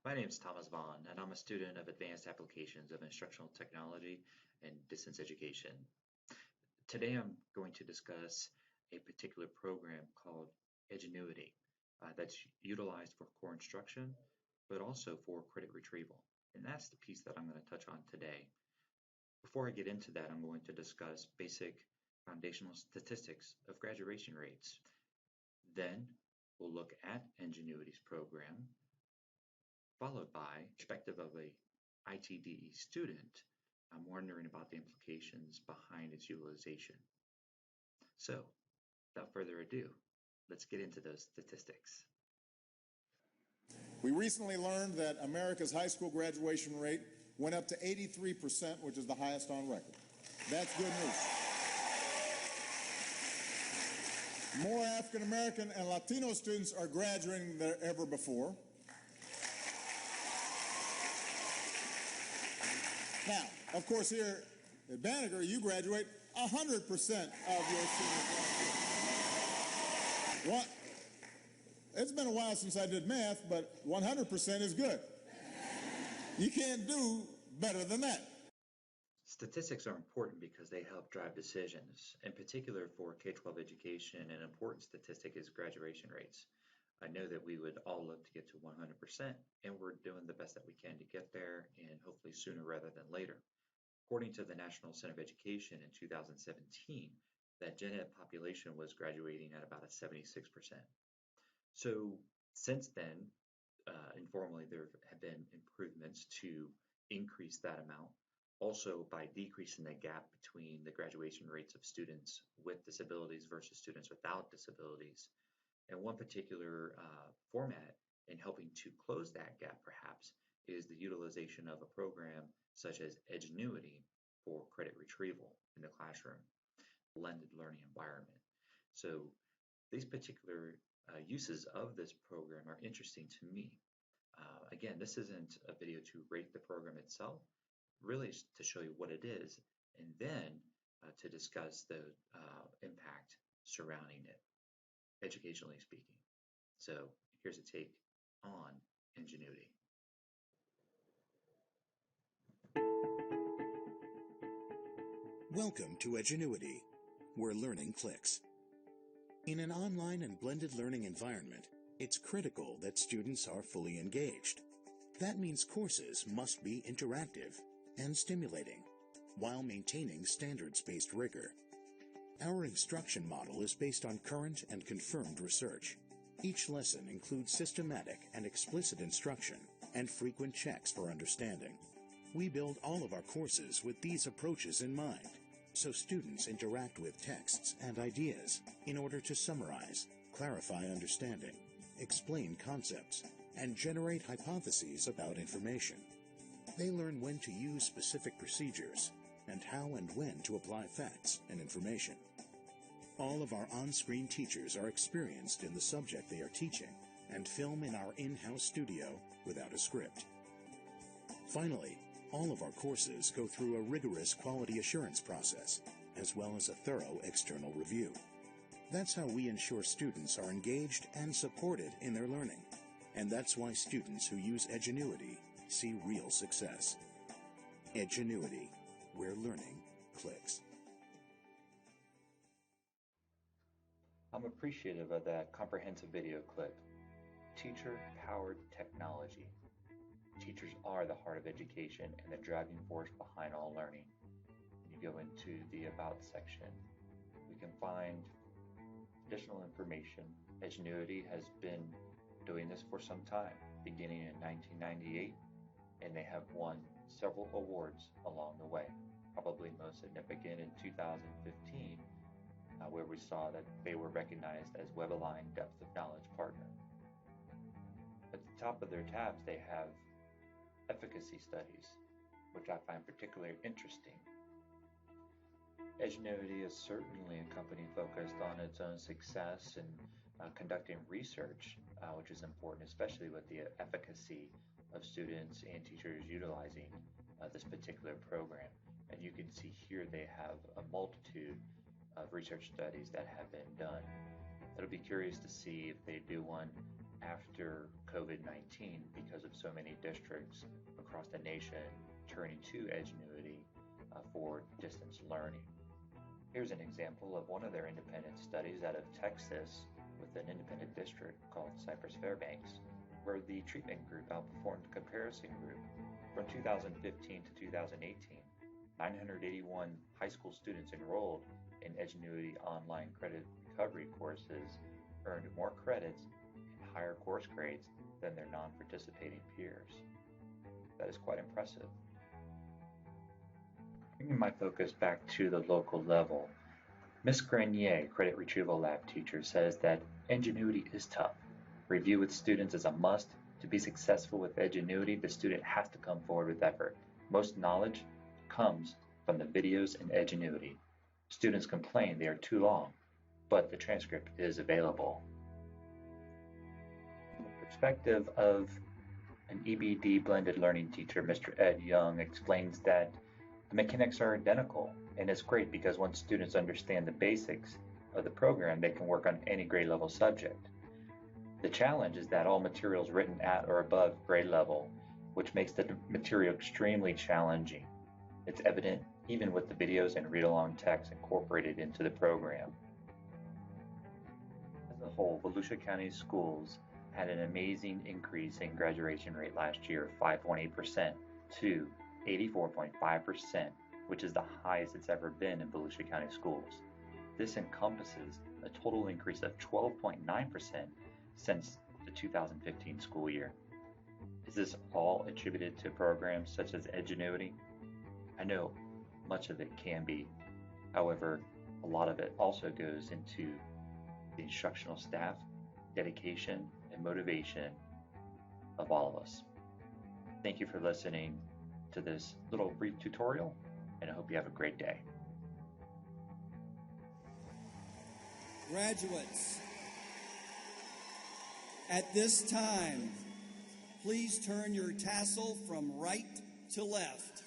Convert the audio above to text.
My name is Thomas Vaughn, and I'm a student of Advanced Applications of Instructional Technology and Distance Education. Today I'm going to discuss a particular program called Edgenuity that's utilized for core instruction, but also for credit retrieval. And that's the piece that I'm going to touch on today. Before I get into that, I'm going to discuss basic foundational statistics of graduation rates. Then we'll look at Edgenuity's program, followed by perspective of a ITDE student. I'm wondering about the implications behind its utilization. So, without further ado, let's get into those statistics. We recently learned that America's high school graduation rate went up to 83%, which is the highest on record. That's good news. More African American and Latino students are graduating than ever before. Now, of course, here at Banneker, you graduate 100% of your senior class. It's been a while since I did math, but 100% is good. You can't do better than that. Statistics are important because they help drive decisions. In particular for K-12 education, an important statistic is graduation rates. I know that we would all love to get to 100%, and we're doing the best that we can to get there, and hopefully sooner rather than later. According to the National Center of Education in 2017, that gen ed population was graduating at about a 76%. So since then, informally, there have been improvements to increase that amount. Also, by decreasing the gap between the graduation rates of students with disabilities versus students without disabilities. And one particular format in helping to close that gap, perhaps, is the utilization of a program such as Edgenuity for credit retrieval in the classroom, blended learning environment. So these particular uses of this program are interesting to me. Again, this isn't a video to rate the program itself, really to show you what it is, and then to discuss the impact surrounding it, educationally speaking. So here's a take on Edgenuity. Welcome to Edgenuity, where learning clicks. In an online and blended learning environment, it's critical that students are fully engaged. That means courses must be interactive and stimulating, while maintaining standards-based rigor. Our instruction model is based on current and confirmed research. Each lesson includes systematic and explicit instruction and frequent checks for understanding. We build all of our courses with these approaches in mind, so students interact with texts and ideas in order to summarize, clarify understanding, explain concepts, and generate hypotheses about information. They learn when to use specific procedures and how and when to apply facts and information. All of our on-screen teachers are experienced in the subject they are teaching and film in our in-house studio without a script. Finally, all of our courses go through a rigorous quality assurance process, as well as a thorough external review. That's how we ensure students are engaged and supported in their learning. And that's why students who use Edgenuity see real success. Edgenuity, where learning clicks. I'm appreciative of that comprehensive video clip. Teacher-powered technology. Teachers are the heart of education and the driving force behind all learning. When you go into the About section, we can find additional information. Edgenuity has been doing this for some time, beginning in 1998, and they have won several awards along the way. Probably most significant in 2015, where we saw that they were recognized as Web-Aligned Depth of Knowledge Partner. At the top of their tabs, they have efficacy studies, which I find particularly interesting. Edgenuity is certainly a company focused on its own success and conducting research, which is important, especially with the efficacy of students and teachers utilizing this particular program. And you can see here they have a multitude of research studies that have been done. It'll be curious to see if they do one after COVID-19 because of so many districts across the nation turning to Edgenuity for distance learning. Here's an example of one of their independent studies out of Texas with an independent district called Cypress Fairbanks, where the treatment group outperformed the comparison group. From 2015 to 2018, 981 high school students enrolled in Edgenuity online credit recovery courses earned more credits and higher course grades than their non-participating peers. That is quite impressive. Bringing my focus back to the local level, Ms. Grenier, Credit Retrieval Lab teacher, says that Edgenuity is tough. Review with students is a must. To be successful with Edgenuity, the student has to come forward with effort. Most knowledge comes from the videos in Edgenuity. Students complain they are too long, but the transcript is available. From the perspective of an EBD blended learning teacher, Mr. Ed Young explains that the mechanics are identical, and it's great because once students understand the basics of the program, they can work on any grade level subject. The challenge is that all material is written at or above grade level, which makes the material extremely challenging. It's evident even with the videos and read-along text incorporated into the program. As a whole, Volusia County schools had an amazing increase in graduation rate last year of 5.8% to 84.5%, which is the highest it's ever been in Volusia County schools. This encompasses a total increase of 12.9% since the 2015 school year. Is this all attributed to programs such as Edgenuity? I know much of it can be. However, a lot of it also goes into the instructional staff, dedication, and motivation of all of us. Thank you for listening to this little brief tutorial, and I hope you have a great day. Graduates, at this time, please turn your tassel from right to left.